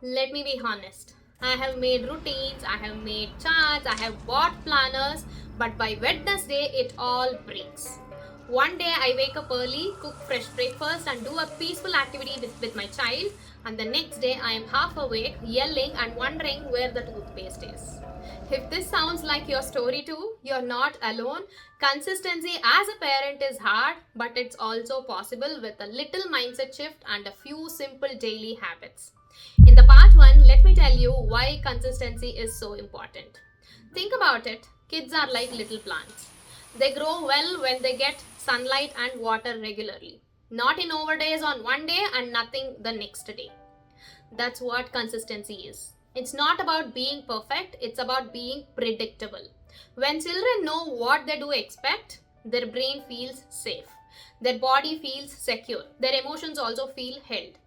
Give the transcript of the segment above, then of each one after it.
Let me be honest. I have made routines, I have made charts, I have bought planners, but by Wednesday it all breaks. One day I wake up early, cook fresh breakfast, and do a peaceful activity with my child, and the next day I am half awake, yelling and wondering where the toothpaste is. If this sounds like your story too, you're not alone. Consistency as a parent is hard, but it's also possible with a little mindset shift and a few simple daily habits. In the part 1, let me tell you why consistency is so important. Think about it, kids are like little plants. They grow well when they get sunlight and water regularly, not in overdays on one day and nothing the next day. That's what consistency is. It's not about being perfect, it's about being predictable. When children know what they do expect, their brain feels safe. Their body feels secure. Their emotions also feel held.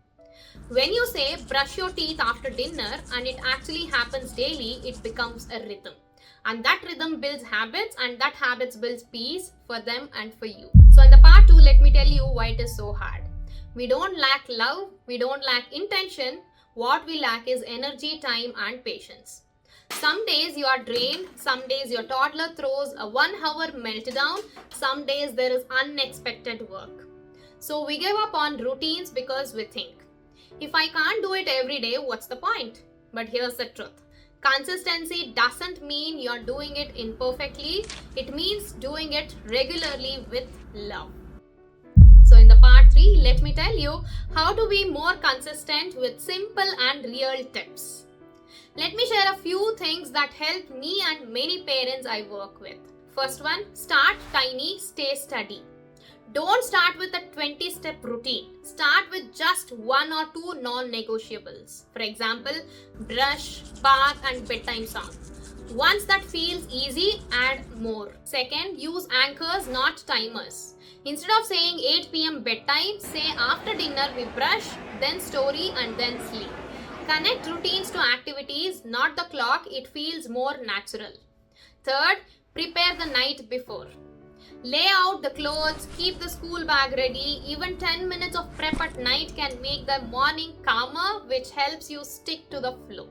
When you say brush your teeth after dinner and it actually happens daily, it becomes a rhythm. And that rhythm builds habits, and that habits builds peace for them and for you. So in the part 2, let me tell you why it is so hard. We don't lack love, we don't lack intention. What we lack is energy, time, and patience. Some days you are drained, some days your toddler throws a 1 hour meltdown, some days there is unexpected work. So we give up on routines because we think, if I can't do it every day, what's the point? But here's the truth. Consistency doesn't mean you're doing it imperfectly, it means doing it regularly with love. So in the part 3, let me tell you how to be more consistent with simple and real tips. Let me share a few things that help me and many parents I work with. First one, start tiny, stay steady. Don't start with a 20-step routine. Start with just 1 or 2 non-negotiables. For example, brush, bath, and bedtime song. Once that feels easy, add more. Second, use anchors, not timers. Instead of saying 8 p.m. bedtime, say after dinner we brush, then story, and then sleep. Connect routines to activities, not the clock. It feels more natural. Third, prepare the night before. Lay out the clothes, keep the school bag ready. Even 10 minutes of prep at night can make the morning calmer, which helps you stick to the flow.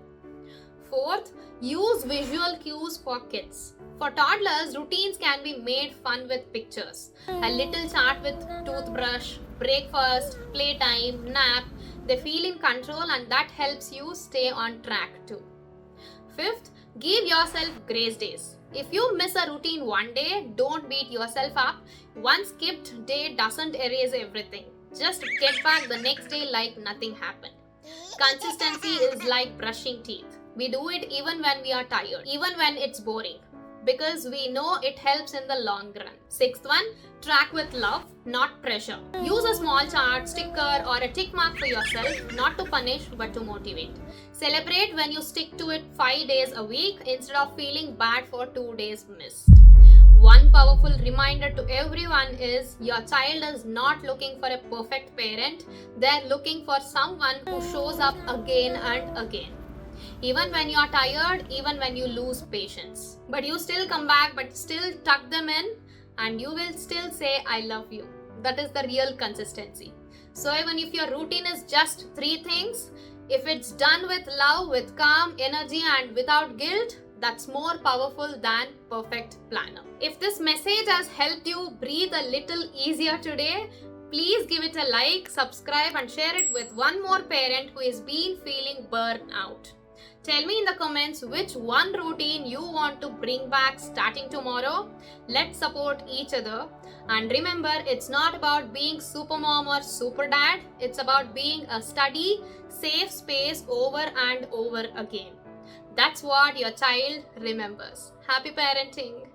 Fourth, use visual cues for kids. For toddlers, routines can be made fun with pictures. A little chart with toothbrush, breakfast, playtime, nap. They feel in control, and that helps you stay on track too. Fifth, give yourself grace days. If you miss a routine one day, don't beat yourself up. One skipped day doesn't erase everything. Just get back the next day like nothing happened. Consistency is like brushing teeth. We do it even when we are tired, even when it's boring, because we know it helps in the long run. Sixth one, track with love, not pressure. Use a small chart, sticker, or a tick mark for yourself, not to punish but to motivate. Celebrate when you stick to it 5 days a week instead of feeling bad for 2 days missed. One powerful reminder to everyone is your child is not looking for a perfect parent, they're looking for someone who shows up again and again. Even when you are tired, even when you lose patience. But you still come back, but still tuck them in, and you will still say, I love you. That is the real consistency. So even if your routine is just 3 things, if it's done with love, with calm, energy, and without guilt, that's more powerful than perfect planner. If this message has helped you breathe a little easier today, please give it a like, subscribe, and share it with one more parent who is been feeling burnt out. Tell me in the comments which one routine you want to bring back starting tomorrow. Let's support each other. And remember, it's not about being super mom or super dad. It's about being a steady, safe space over and over again. That's what your child remembers. Happy parenting.